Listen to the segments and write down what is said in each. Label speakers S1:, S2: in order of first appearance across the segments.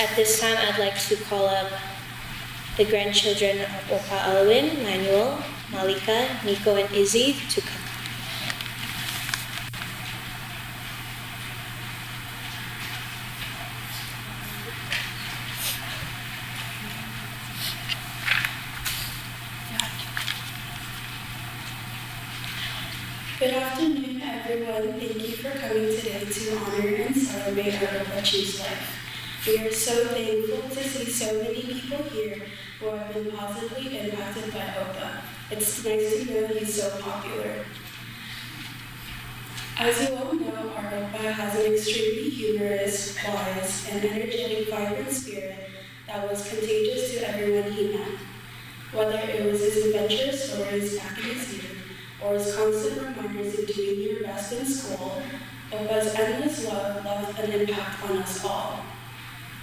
S1: At this time, I'd like to call up the grandchildren of Opa Alwin, Manuel, Malika, Nico, and Izzy to come.
S2: Good afternoon, everyone. Thank you for coming today to honor and celebrate R.I.P's life. We are so thankful to see so many people here who have been positively impacted by Opa. It's nice to know he's so popular. As you all know, our Opa has an extremely humorous, wise, and energetic, vibrant spirit that was contagious to everyone he met. Whether it was his adventurous stories back in his youth, or his constant reminders of doing your best in school, Opa's endless love left an impact on us all.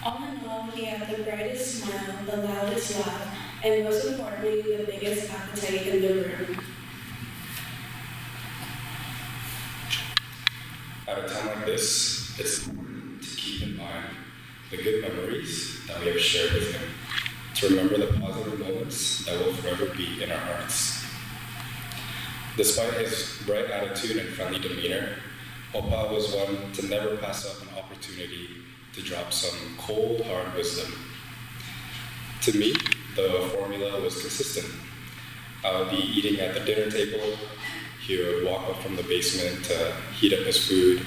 S2: All in all, he had the brightest smile, the loudest laugh, and most importantly, the biggest appetite in the room.
S3: At a time like this, it's important to keep in mind the good memories that we have shared with him, to remember the positive moments that will forever be in our hearts. Despite his bright attitude and friendly demeanor, Opa was one to never pass up an opportunity to drop some cold, hard wisdom. To me, the formula was consistent. I would be eating at the dinner table. He would walk up from the basement to heat up his food.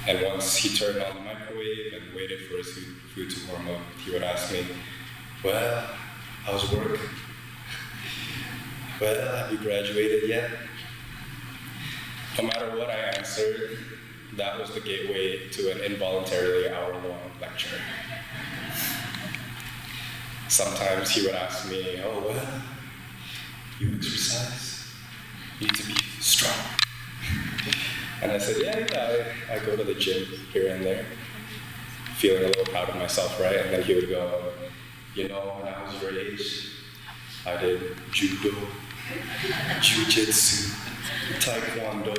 S3: And once he turned on the microwave and waited for his food to warm up, he would ask me, "Well, how's work? Well, have you graduated yet?" No matter what I answered, that was the gateway to an involuntarily hour-long lecture. Sometimes he would ask me, "Oh, well, you exercise? You need to be strong." And I said, yeah, I go to the gym here and there, feeling a little proud of myself, right? And then he would go, "You know, when I was your age, I did judo, jiu-jitsu, taekwondo."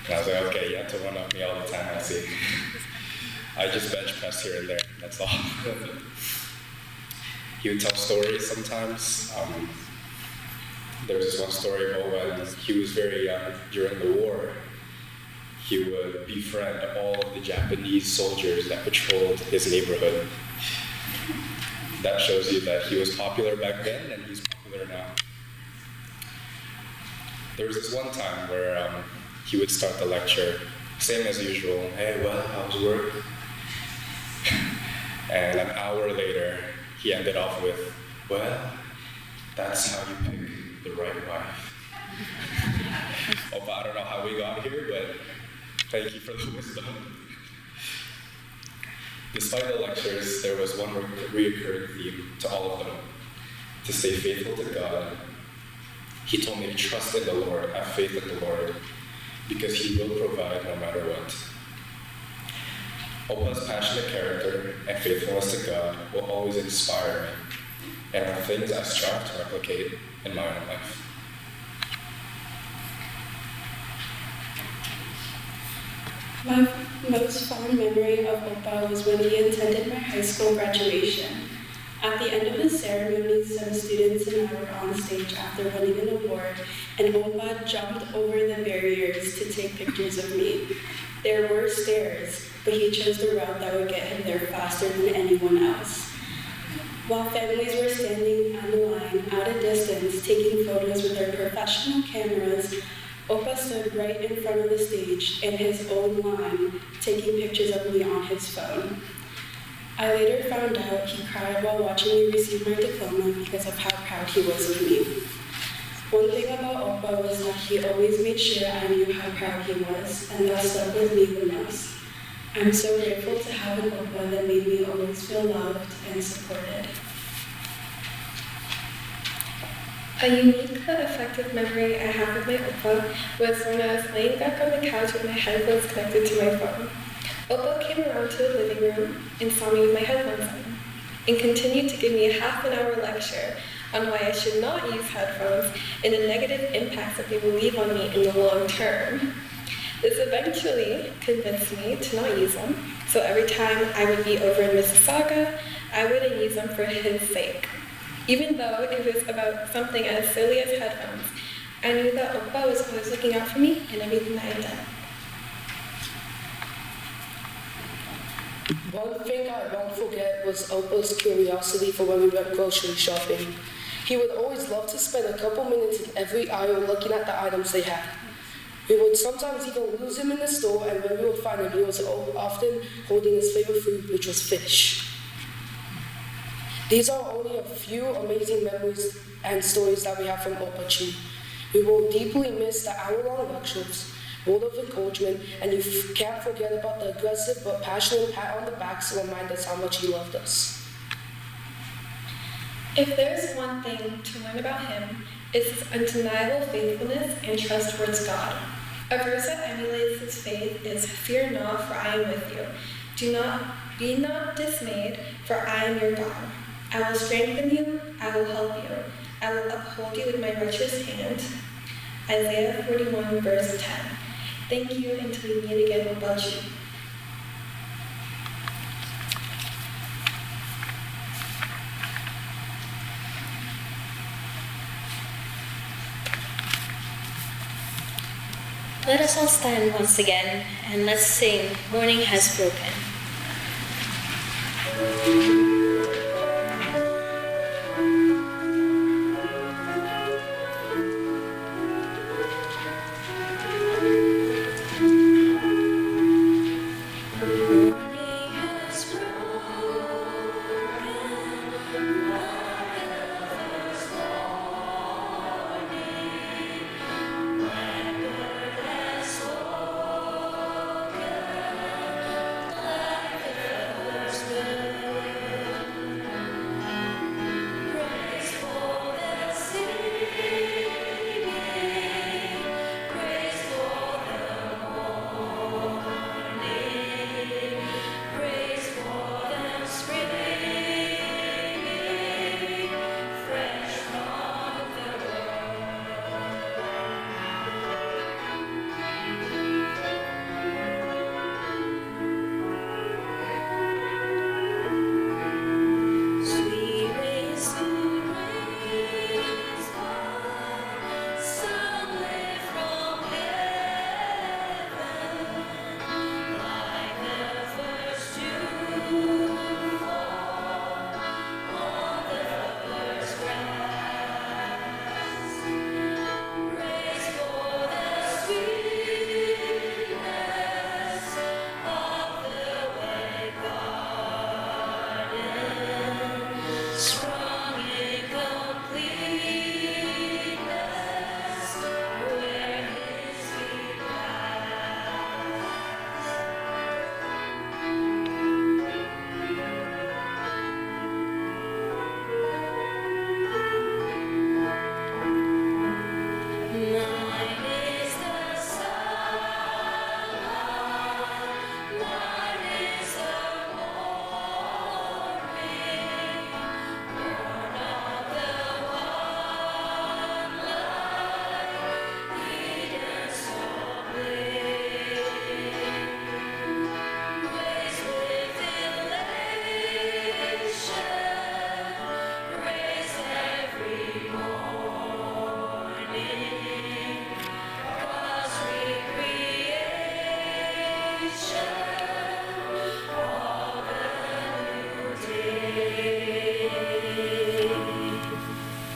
S3: And I was like, okay, you have to one up me all the time, I see. I just bench press here and there, that's all. He would tell stories sometimes. There was this one story about when he was very young during the war. He would befriend all of the Japanese soldiers that patrolled his neighborhood. That shows you that he was popular back then and he's popular now. There was this one time where he would start the lecture, same as usual. "Hey, well, how's work?" And an hour later, he ended off with, "Well, that's how you pick the right wife." Oh, I don't know how we got here, but thank you for the wisdom. Despite the lectures, there was one recurring theme to all of them: to stay faithful to God. He told me to trust in the Lord, have faith in the Lord, because He will provide no matter what. Opa's passionate character and faithfulness to God will always inspire me, and are things I strive to replicate in my own life.
S2: My most fond memory of Opa was when he attended my high school graduation. At the end of the ceremony, some students and I were on stage after winning an award, and Opa jumped over the barriers to take pictures of me. There were stairs, but he chose the route that would get him there faster than anyone else. While families were standing on the line, at a distance, taking photos with their professional cameras, Opa stood right in front of the stage in his own line, taking pictures of me on his phone. I later found out he cried while watching me receive my diploma because of how proud he was of me. One thing about Opa was that he always made sure I knew how proud he was, and that stuck with me the most. I'm so grateful to have an Opa that made me always feel loved and supported.
S4: A unique but effective memory I have of my Opa was when I was laying back on the couch with my headphones connected to my phone. Opa came around to the living room and saw me with my headphones on, and continued to give me a half-an-hour lecture on why I should not use headphones and the negative impacts that they will leave on me in the long term. This eventually convinced me to not use them, So every time I would be over in Mississauga, I wouldn't use them for his sake. Even though it was about something as silly as headphones, I knew that Oppa was always looking out for me in everything that I did.
S5: One thing I won't forget was Oppa's curiosity for when we went grocery shopping. He would always love to spend a couple minutes in every aisle looking at the items they had. We would sometimes even lose him in the store, and when we would find him, he was often holding his favorite food, which was fish. These are only a few amazing memories and stories that we have from Oppa Chi. We will deeply miss the hour-long lectures, word of encouragement, and you can't forget about the aggressive but passionate pat on the backs to remind us how much he loved us.
S4: If there's one thing to learn about him, it's his undeniable faithfulness and trust towards God. A verse that emulates his faith is, "Fear not, for I am with you. Be not dismayed, for I am your God. I will strengthen you, I will help you. I will uphold you with my righteous hand." Isaiah 41, verse 10. Thank you until we meet again, Eulogy.
S1: Let us all stand once again and let's sing "Morning Has Broken."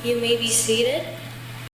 S1: You may be seated.